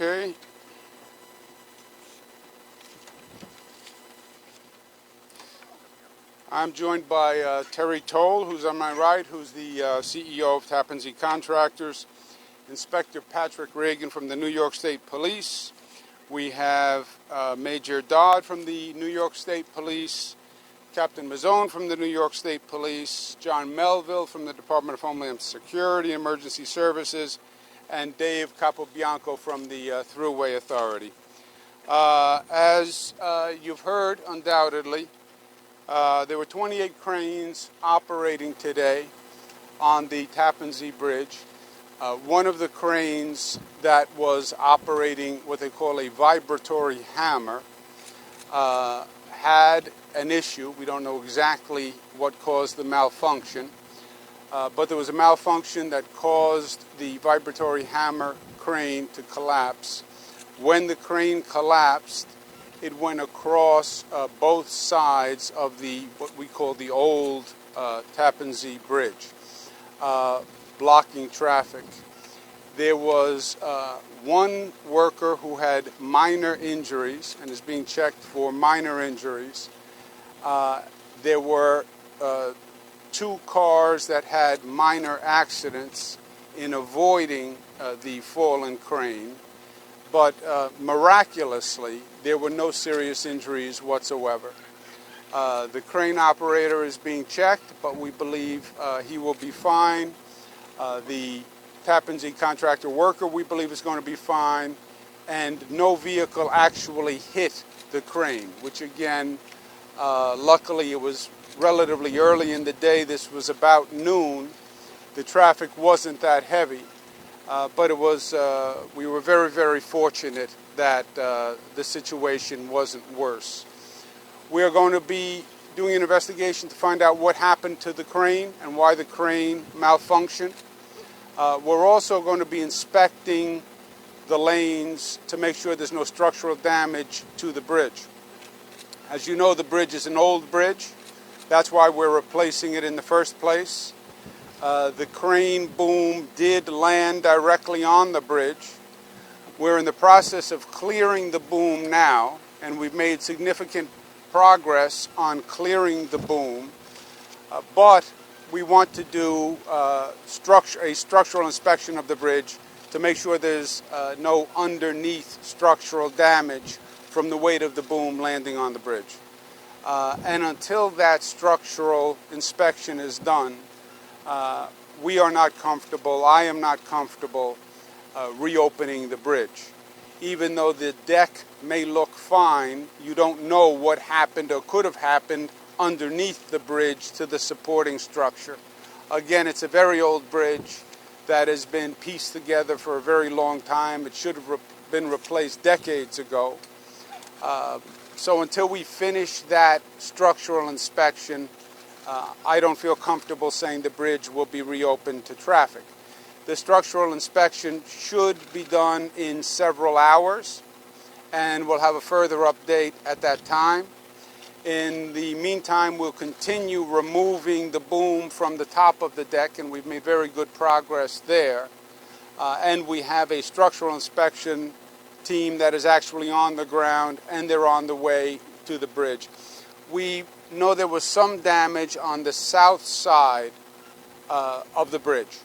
Okay. I'm joined by Terry Toll, who's on my right, who's the CEO of Tappan Zee Contractors, Inspector Patrick Reagan from the New York State Police. We have Major Dodd from the New York State Police, Captain Mazzone from the New York State Police, John Melville from the Department of Homeland Security, Emergency Services, and Dave Capobianco from the Thruway Authority. As you've heard, undoubtedly, there were 28 cranes operating today on the Tappan Zee Bridge. One of the cranes that was operating what they call a vibratory hammer had an issue. We don't know exactly what caused the malfunction, but there was a malfunction that caused the vibratory hammer crane to collapse. When the crane collapsed, it went across both sides of the what we call the old Tappan Zee Bridge, blocking traffic. There was one worker who had minor injuries and is being checked for minor injuries. There were two cars that had minor accidents in avoiding the fallen crane, but miraculously, there were no serious injuries whatsoever. The crane operator is being checked, but we believe he will be fine. The Tappan Zee contractor worker, we believe, is going to be fine. And no vehicle actually hit the crane, which again, luckily it was relatively early in the day. This was about noon. The traffic wasn't that heavy. But it was, we were very, very fortunate that the situation wasn't worse. We are going to be doing an investigation to find out what happened to the crane and why the crane malfunctioned. We're also going to be inspecting the lanes to make sure there's no structural damage to the bridge. As you know, the bridge is an old bridge. That's why we're replacing it in the first place. The crane boom did land directly on the bridge. We're in the process of clearing the boom now, and we've made significant progress on clearing the boom. But we want to do a structural inspection of the bridge to make sure there's no underneath structural damage from the weight of the boom landing on the bridge. And until that structural inspection is done, we are not comfortable, I am not comfortable reopening the bridge. Even though the deck may look fine, you don't know what happened or could have happened underneath the bridge to the supporting structure. Again, it's a very old bridge that has been pieced together for a very long time. It should have been replaced decades ago. So until we finish that structural inspection, I don't feel comfortable saying the bridge will be reopened to traffic. The structural inspection should be done in several hours, and we'll have a further update at that time. In the meantime, we'll continue removing the boom from the top of the deck, and we've made very good progress there. And we have a structural inspection team that is actually on the ground, and they're on the way to the bridge. We know there was some damage on the south side of the bridge.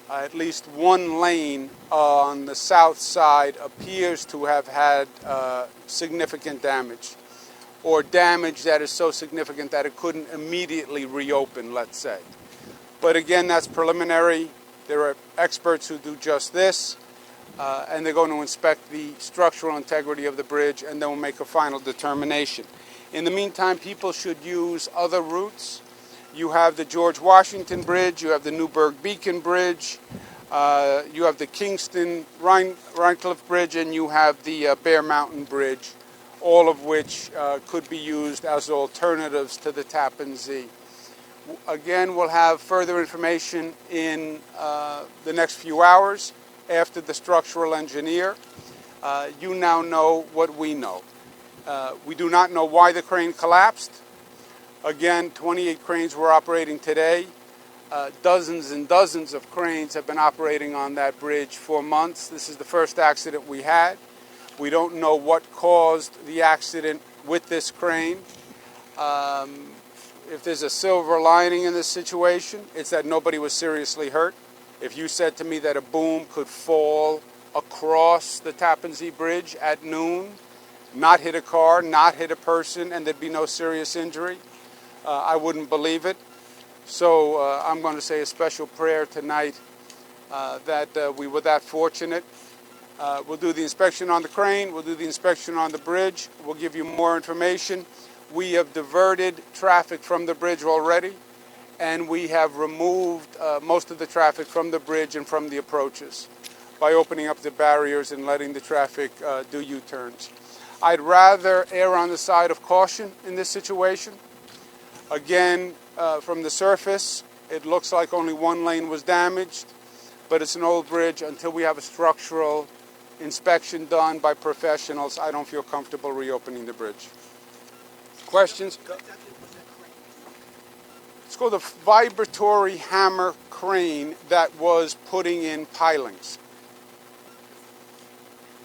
At least one lane on the south side appears to have had significant damage, or damage that is so significant that it couldn't immediately reopen, let's say. But again, that's preliminary. There are experts who do just this, and they're going to inspect the structural integrity of the bridge, and then we'll make a final determination. In the meantime, people should use other routes. You have the George Washington Bridge, you have the Newburgh Beacon Bridge, you have the Kingston Rhinecliff Bridge, and you have the Bear Mountain Bridge, all of which could be used as alternatives to the Tappan Zee. Again, we'll have further information in the next few hours after the structural engineer. You now know what we know. We do not know why the crane collapsed. Again, 28 cranes were operating today. Dozens and dozens of cranes have been operating on that bridge for months. This is the first accident we had. We don't know what caused the accident with this crane. If there's a silver lining in this situation, it's that nobody was seriously hurt. If you said to me that a boom could fall across the Tappan Zee Bridge at noon, not hit a car, not hit a person, and there'd be no serious injury, I wouldn't believe it. So I'm going to say a special prayer tonight that we were that fortunate. We'll do the inspection on the crane. We'll do the inspection on the bridge. We'll give you more information. We have diverted traffic from the bridge already, and we have removed most of the traffic from the bridge and from the approaches by opening up the barriers and letting the traffic do U-turns. I'd rather err on the side of caution in this situation. Again, from the surface, it looks like only one lane was damaged, but it's an old bridge. Until we have a structural inspection done by professionals, I don't feel comfortable reopening the bridge. Questions? It's called a vibratory hammer crane that was putting in pilings.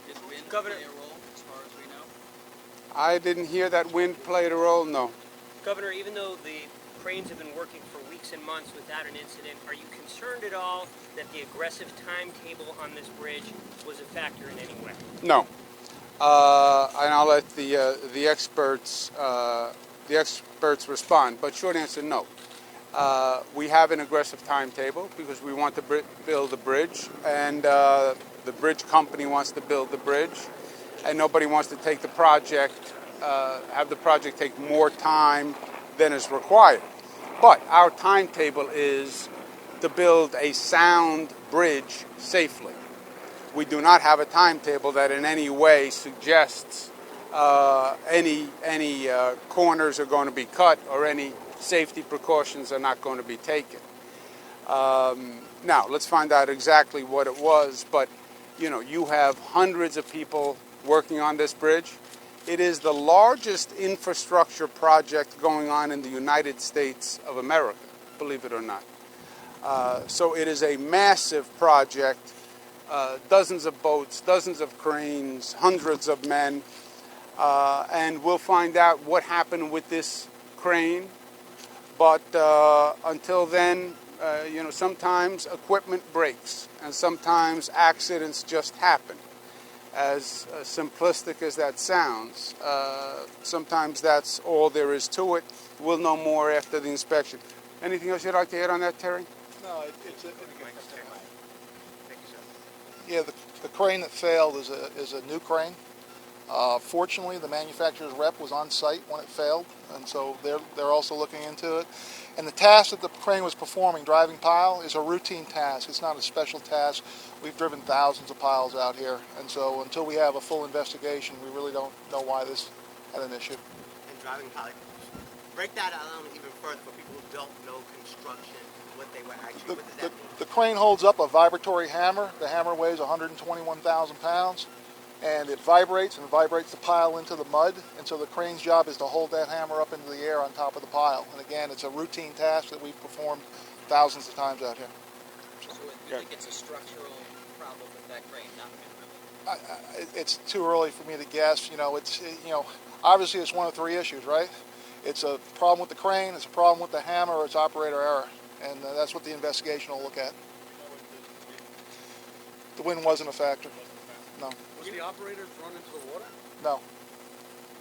Did wind play a role, as far as we know? I didn't hear that wind played a role, no. Governor, even though the cranes have been working for weeks and months without an incident, are you concerned at all that the aggressive timetable on this bridge was a factor in any way? No. And I'll let the experts respond. But short answer, no. We have an aggressive timetable because we want to build the bridge, and the bridge company wants to build the bridge, and nobody wants to take the project, have the project take more time than is required. But our timetable is to build a sound bridge safely. We do not have a timetable that in any way suggests any corners are going to be cut or any safety precautions are not going to be taken. Now, let's find out exactly what it was. But, you have hundreds of people working on this bridge. It is the largest infrastructure project going on in the United States of America, believe it or not. So it is a massive project. Dozens of boats, dozens of cranes, hundreds of men, and we'll find out what happened with this crane. But until then, sometimes equipment breaks, and sometimes accidents just happen. As simplistic as that sounds, sometimes that's all there is to it. We'll know more after the inspection. Anything else you'd like to add on that, Terry? No, yeah, the crane that failed is a new crane. Fortunately, the manufacturer's rep was on site when it failed, and so they're also looking into it. And the task that the crane was performing, driving pile, is a routine task. It's not a special task. We've driven thousands of piles out here, and so until we have a full investigation, we really don't know why this had an issue. And driving pile, break that down even further for people who don't know construction. What they were actually, what does that mean? The crane holds up a vibratory hammer. The hammer weighs 121,000 pounds, and it vibrates the pile into the mud, and so the crane's job is to hold that hammer up into the air on top of the pile. And again, it's a routine task that we've performed thousands of times out here. So you think it's a structural problem with that crane, not really? It's too early for me to guess. Obviously it's one of three issues, right? It's a problem with the crane, it's a problem with the hammer, or it's operator error. And that's what the investigation will look at. The wind wasn't a factor. No. Was the operator thrown into the water? No.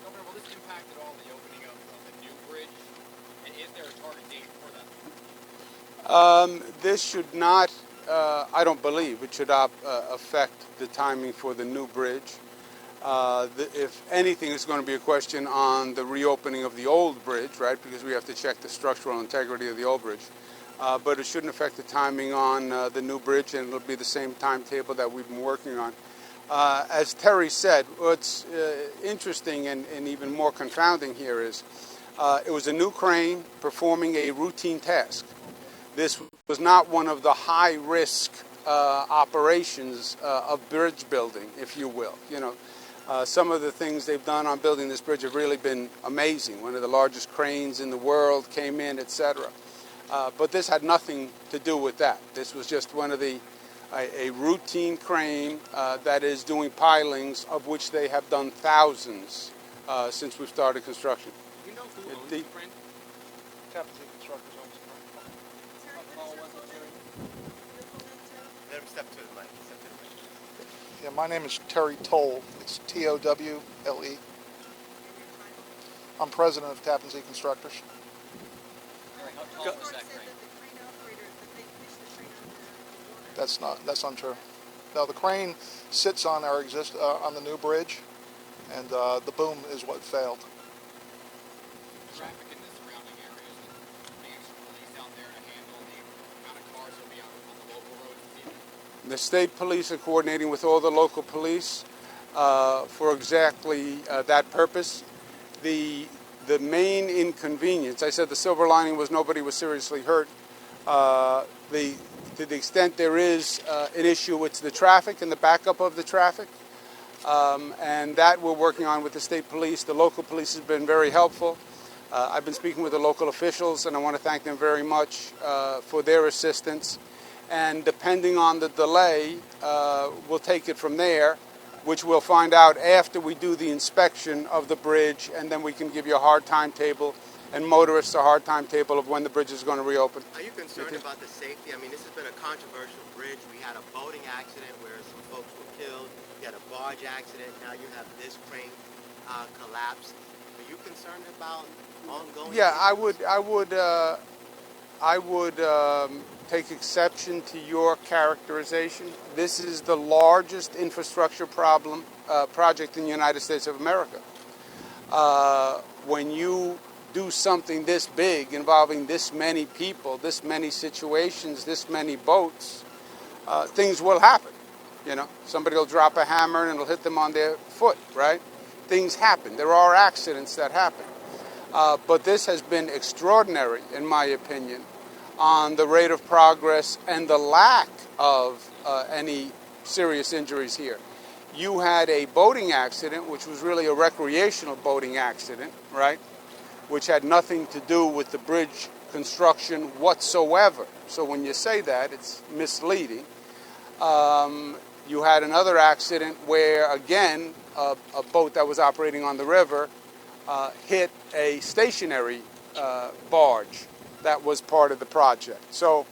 Governor, will this impact at all the opening of the new bridge? And is there a target date for that? This should not, I don't believe, it should affect the timing for the new bridge. If anything, it's going to be a question on the reopening of the old bridge, right? Because we have to check the structural integrity of the old bridge. But it shouldn't affect the timing on the new bridge, and it'll be the same timetable that we've been working on. As Terry said, what's interesting and even more confounding here is it was a new crane performing a routine task. This was not one of the high-risk operations of bridge building, if you will. Some of the things they've done on building this bridge have really been amazing. One of the largest cranes in the world came in, etc. But this had nothing to do with that. This was just one of a routine crane that is doing pilings, of which they have done thousands since we've started construction. Do you know who owns The- the crane? Tappan Zee Constructors owns the crane. Let him step to the mic. Step to the mic. Yeah, my name is Terry Toll. It's Towle. I'm president of Tappan Zee Constructors. How tall was that crane? That's untrue. No, the crane sits on our on the new bridge, and the boom is what failed. Traffic in the surrounding areas, being extra police out there to handle the amount of cars that will be on the local roads this evening? The state police are coordinating with all the local police for exactly that purpose. The main inconvenience, I said the silver lining was nobody was seriously hurt. To the extent there is an issue, it's the traffic and the backup of the traffic. And that we're working on with the state police. The local police has been very helpful. I've been speaking with the local officials, and I want to thank them very much for their assistance. And depending on the delay, we'll take it from there, which we'll find out after we do the inspection of the bridge, and then we can give you a hard timetable and motorists a hard timetable of when the bridge is going to reopen. Are you concerned about the safety? I mean, this has been a controversial bridge. We had a boating accident where some folks were killed. We had a barge accident. Now you have this crane collapse. Are you concerned about ongoing? Yeah, I would take exception to your characterization. This is the largest infrastructure project in the United States of America. When you do something this big involving this many people, this many situations, this many boats, things will happen. You know, somebody will drop a hammer and it'll hit them on their foot, right? Things happen. There are accidents that happen. But this has been extraordinary, in my opinion, on the rate of progress and the lack of any serious injuries here. You had a boating accident, which was really a recreational boating accident, right? Which had nothing to do with the bridge construction whatsoever. So when you say that, it's misleading. You had another accident where, again, a boat that was operating on the river hit a stationary barge that was part of the project. So,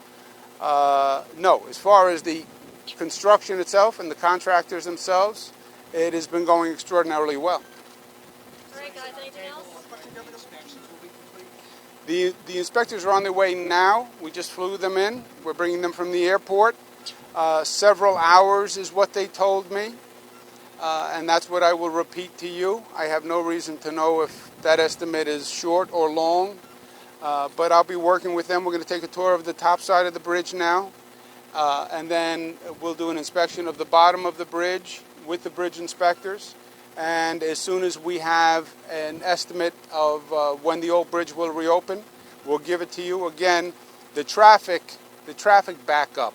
no, as far as the construction itself and the contractors themselves, it has been going extraordinarily well. All right, guys, anything else? The inspectors are on their way now. We just flew them in. We're bringing them from the airport. Several hours is what they told me. And that's what I will repeat to you. I have no reason to know if that estimate is short or long. But I'll be working with them. We're going to take a tour of the top side of the bridge now. And then we'll do an inspection of the bottom of the bridge with the bridge inspectors. And as soon as we have an estimate of when the old bridge will reopen, we'll give it to you. Again, the traffic backup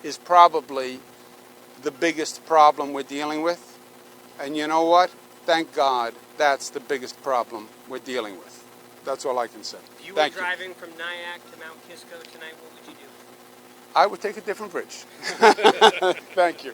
is probably the biggest problem we're dealing with. And you know what? Thank God that's the biggest problem we're dealing with. That's all I can say. If you were Thank you. driving from Nyack to Mount Kisco tonight, what would you do? I would take a different bridge. Thank you.